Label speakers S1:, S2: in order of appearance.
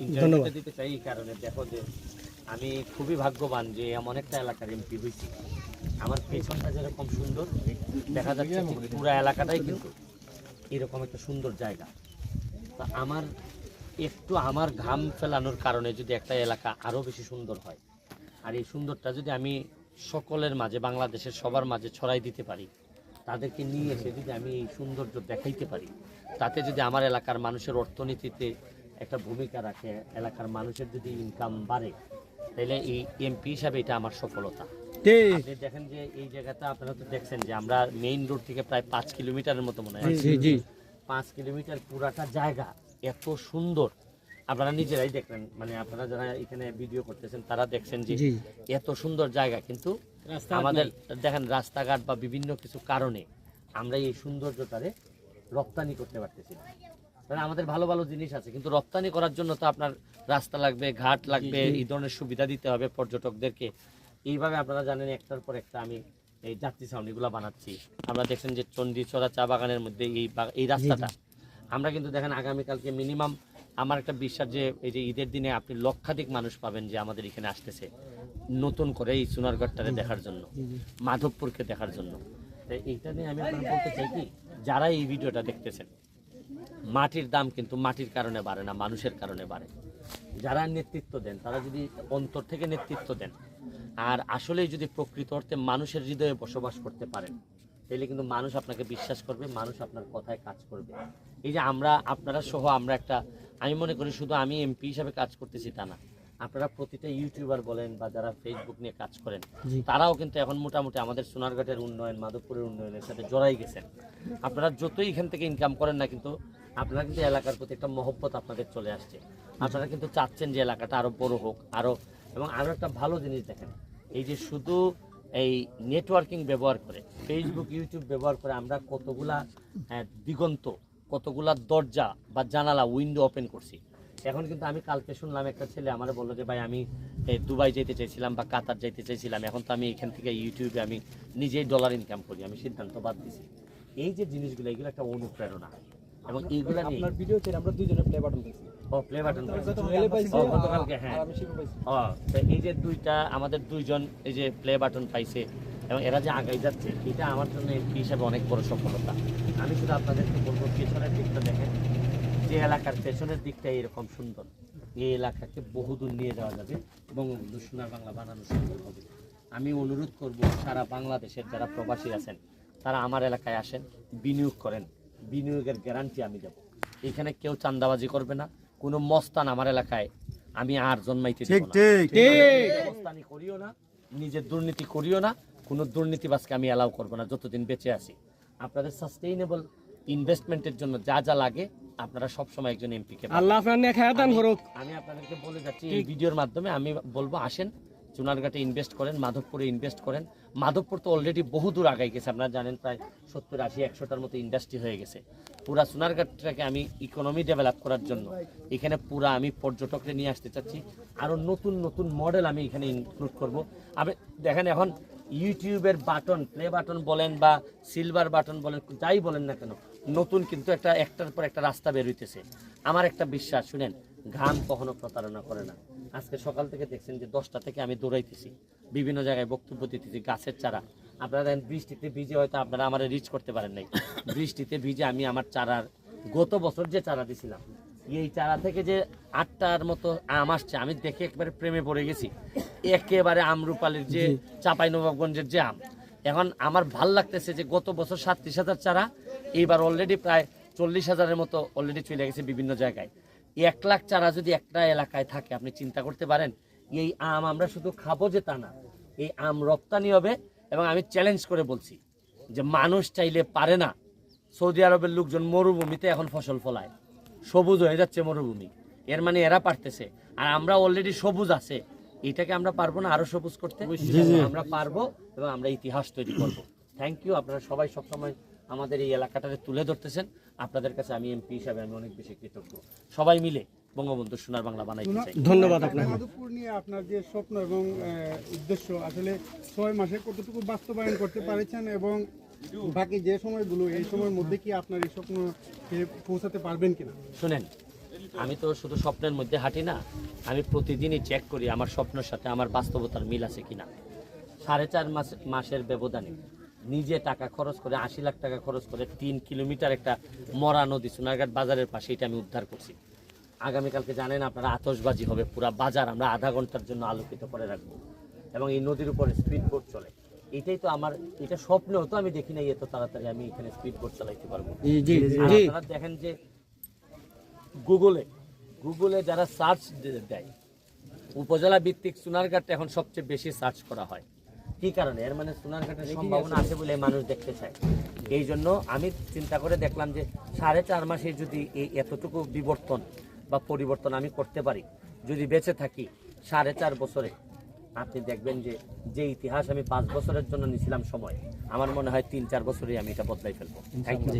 S1: ইন্টারভিউটা দিতে চাই এই কারণে, দেখো যে আমি খুবই ভাগ্যবান যে এমন একটা এলাকার এমপি হয়েছি। আমার পেছনটা যেরকম সুন্দর দেখা যাচ্ছে, পুরো এলাকাটাই কিন্তু এরকম একটা সুন্দর জায়গা। তা আমার ঘাম ফেলানোর কারণে যদি একটা এলাকা আরও বেশি সুন্দর হয়, আর এই সুন্দরটা যদি আমি সকলের মাঝে, বাংলাদেশের সবার মাঝে ছড়াই দিতে পারি, তাদেরকে নিয়ে এসে যদি আমি এই সৌন্দর্য দেখাইতে পারি, তাতে যদি আমার এলাকার মানুষের অর্থনীতিতে একটা ভূমিকা রাখে, এলাকার মানুষের যদি ইনকাম বাড়ে, তাহলে এই এমপি হিসাবে এটা আমার সফলতা। আপনি দেখেন যে এই জায়গাটা আপনারা তো দেখছেন যে আমরা মেইন রোড থেকে প্রায় 5 কিলোমিটারের মতো মনে হয়, 5 কিলোমিটার পুরাটা জায়গা এত সুন্দর। আপনারা নিজেরাই দেখলেন, মানে আপনারা যারা এখানে ভিডিও করতেছেন তারা দেখছেন যে এত সুন্দর জায়গা, কিন্তু আমাদের দেখেন রাস্তাঘাট বা বিভিন্ন কিছু কারণে আমরা এই সৌন্দর্যটারে রপ্তানি করতে পারতেছি না। কারণ আমাদের ভালো ভালো জিনিস আছে, কিন্তু রপ্তানি করার জন্য তো আপনার রাস্তা লাগবে, ঘাট লাগবে, এই ধরনের সুবিধা দিতে হবে পর্যটকদেরকে। এইভাবে আপনারা জানেন একটার পর একটা আমি এই যাত্রী ছাউনিগুলো বানাচ্ছি। আমরা দেখছেন যে চণ্ডীচড়া চা বাগানের মধ্যে এই রাস্তাটা আমরা কিন্তু দেখেন আগামীকালকে মিনিমাম আমার একটা বিশ্বাস যে এই যে ঈদের দিনে আপনি লক্ষাধিক মানুষ পাবেন যে আমাদের এখানে আসতেছে নতুন করে এই সোনারগড়টারে দেখার জন্য, মাধবপুরকে দেখার জন্য। এইটা নিয়ে আমি আপনার বলতে চাই কি, যারা এই ভিডিওটা দেখতেছেন, মাটির দাম কিন্তু মাটির কারণে বাড়ে না, মানুষের কারণে বাড়ে। যারা নেতৃত্ব দেন তারা যদি অন্তর থেকে নেতৃত্ব দেন আর আসলেই যদি প্রকৃত অর্থে মানুষের হৃদয়ে বসবাস করতে পারেন, তাহলে কিন্তু মানুষ আপনাকে বিশ্বাস করবে, মানুষ আপনার কথায় কাজ করবে। এই যে আপনারা সহ আমরা একটা, আমি মনে করি শুধু আমি এমপি হিসাবে কাজ করতেছি তা না, আপনারা প্রতিটা ইউটিউবার বলেন বা যারা ফেসবুক নিয়ে কাজ করেন, তারাও কিন্তু এখন মোটামুটি আমাদের সোনারঘাটের উন্নয়ন, মাধবপুরের উন্নয়নের সাথে জড়াই গেছেন। আপনারা যতই এখান থেকে ইনকাম করেন না, কিন্তু আপনারা কিন্তু এলাকার প্রতি একটা মহব্বত আপনাদের চলে আসছে। আপনারা কিন্তু চাচ্ছেন যে এলাকাটা আরো বড় হোক, এবং আরো একটা ভালো জিনিস দেখেন, এই যে শুধু এই নেটওয়ার্কিং ব্যবহার করে, ফেসবুক ইউটিউব ব্যবহার করে আমরা কতগুলা দিগন্ত, কতগুলা দরজা বা জানালা, উইন্ডো ওপেন করছি। এখন কিন্তু আমি কালকে শুনলাম একটা ছেলে আমার বললো যে ভাই আমি দুবাই যেতে চাইছিলাম বা কাতার যেতে চাইছিলাম, এখন তো আমি এখান থেকে ইউটিউবে আমি নিজেই ডলার ইনকাম করি, আমি সিদ্ধান্ত বাদ দিছি। এই যে জিনিসগুলো, এগুলো একটা অনুপ্রেরণা, এবং এইগুলা নিয়ে
S2: আপনার ভিডিওতে আমরা দুইজনে প্লে বাটন পেয়েছি।
S1: প্লে বাটন
S2: গতকালকে,
S1: হ্যাঁ। এই যে আমাদের দুইজন এই যে প্লে বাটন পাইছে এবং এরা যে আগাই যাচ্ছে, এটা আমার জন্য এমপি হিসাবে অনেক বড় সফলতা। আমি শুধু আপনাদেরকে বলবো, পেছনের দিকটা দেখেন, যে এলাকার পেছনের দিকটা এরকম সুন্দর, এই এলাকাকে বহুদূর নিয়ে যাওয়া যাবে এবং সোনার বাংলা বানানো সম্ভব হবে। আমি অনুরোধ করব সারা বাংলাদেশের যারা প্রবাসী আছেন তারা আমার এলাকায় আসেন, বিনিয়োগ করেন, বিনিয়োগের গ্যারান্টি আমি দেব। এখানে কেউ চাঁদাবাজি করবে না, কোনো মস্তান আমার এলাকায় আমি আর জন্মাইতে দেব না। মস্তানি করিও না, নিজের দুর্নীতি করিও না, কোনো দুর্নীতিবাজকে আমি অ্যালাউ করবো না যতদিন বেঁচে আছি। আপনাদের সাস্টেইনেবল ইনভেস্টমেন্টের জন্য যা যা লাগে আপনারা সবসময় একজন এমপিকে,
S2: আল্লাহ আপনার নেক হায়াত দান করুক।
S1: আমি আপনাদেরকে বলে যাচ্ছি এই ভিডিওর মাধ্যমে, আমি বলবো আসেন চুনারঘাটে ইনভেস্ট করেন, মাধবপুরে ইনভেস্ট করেন। মাধবপুর তো অলরেডি বহু দূর আগাই গেছে, আপনারা জানেন প্রায় 70, 80, 100টার মতো ইন্ডাস্ট্রি হয়ে গেছে। পুরা সোনারঘাটটাকে আমি ইকোনমি ডেভেলপ করার জন্য এখানে পুরা আমি পর্যটকদের নিয়ে আসতে চাচ্ছি। আরও নতুন নতুন মডেল আমি এখানে ইনক্লুড করব। আপনি দেখেন এখন ইউটিউবের বাটন, প্লে বাটন বলেন বা সিলভার বাটন বলেন, যাই বলেন না কেন, নতুন কিন্তু একটার পর একটা রাস্তা বের হইতেছে। আমার একটা বিশ্বাস, শুনেন, ঘাম কখনো প্রতারণা করে না। আজকে সকাল থেকে দেখছেন যে 10টা থেকে আমি দৌড়াইতেছি, বিভিন্ন জায়গায় বক্তব্য দিতেছি, গাছের চারা। আপনারা দেখেন বৃষ্টিতে ভিজে হয়তো আপনারা আমার রিচ করতে পারেন নাই, বৃষ্টিতে ভিজে আমি আমার চারার, গত বছর যে চারা দিছিলাম, এই চারা থেকে যে 8টার মতো আম আসছে, আমি দেখে একবারে প্রেমে পড়ে গেছি। একেবারে আমরুপালির যে চাঁপাইনবাবগঞ্জের যে আম, এখন আমার ভাল লাগতেছে যে গত বছর 37,000 চারা, এইবার অলরেডি প্রায় 40,000-এর মতো অলরেডি চলে গেছে বিভিন্ন জায়গায়। 1 লাখ চারা যদি একটা এলাকায় থাকে, আপনি চিন্তা করতে পারেন এই আম আমরা শুধু খাবো যে তা না, এই আম রপ্তানি হবে। এবং আমি চ্যালেঞ্জ করে বলছি যে মানুষ চাইলে পারে না। সৌদি আরবের লোকজন মরুভূমিতে এখন ফসল ফলায়, সবুজ হয়ে যাচ্ছে মরুভূমি, এর মানে এরা পারতেছে, আর আমরা অলরেডি সবুজ আছে, এটাকে আমরা পারবো না আরো সবুজ করতে? আমরা পারবো, এবং আমরা ইতিহাস তৈরি করব। থ্যাংক ইউ, আপনারা সবাই সবসময় আমাদের এই এলাকাটাকে তুলে ধরতেছেন। আপনাদের কাছে আমি এমপি হিসাবে আমি অনেক বেশি কৃতজ্ঞ। সবাই মিলে বঙ্গবন্ধু সোনার বাংলা বানাইতে চাই।
S2: ধন্যবাদ আপনাকে।
S3: মাধবপুর নিয়ে আপনার যে স্বপ্ন এবং উদ্দেশ্য আসলে 6 মাসে কতটুকু বাস্তবায়ন করতে পারছেন, এবং বাকি যে সময়গুলো, এই সময়ের মধ্যে কি আপনার এই স্বপ্ন পৌঁছাতে পারবেন কিনা?
S1: শুনেন, আমি তো শুধু স্বপ্নের মধ্যে হাঁটি না, আমি প্রতিদিনই চেক করি আমার স্বপ্নের সাথে আমার বাস্তবতার মিল আছে কিনা। 4.5 মাসের ব্যবধানে নিজে টাকা খরচ করে 80 লাখ টাকা খরচ করে 3 কিলোমিটার একটা মরা নদী সোনারঘাট বাজারের পাশে এটা আমি উদ্ধার করছি। আগামীকালকে জানেন আপনারা আতশবাজি হবে, পুরা বাজার আমরা আধা ঘন্টার জন্য আলোকিত করে রাখবো এবং এই নদীর উপরে স্পিড বোট চলে। এটাই তো আমার, এটা স্বপ্নেও তো আমি দেখি নাই এত তাড়াতাড়ি আমি এখানে স্পিড বোট চালাইতে পারবো। আর আপনারা দেখেন যে গুগলে যারা সার্চ দেয়, উপজেলা ভিত্তিক সোনারঘাট এখন সবচেয়ে বেশি সার্চ করা হয়। কি কারণে? এর মানে সোনারঘাটের সম্ভাবনা আছে বলে মানুষ দেখতে চায়। এই জন্য আমি চিন্তা করে দেখলাম যে 4.5 মাসে যদি এই এতটুকু বিবর্তন বা পরিবর্তন আমি করতে পারি, যদি বেঁচে থাকি 4.5 বছরে, আপনি দেখবেন যে ইতিহাস আমি 5 বছরের জন্য নিয়েছিলাম সময়, আমার মনে হয় 3-4 বছরেই আমি এটা বদলাই ফেলবো। Thank you.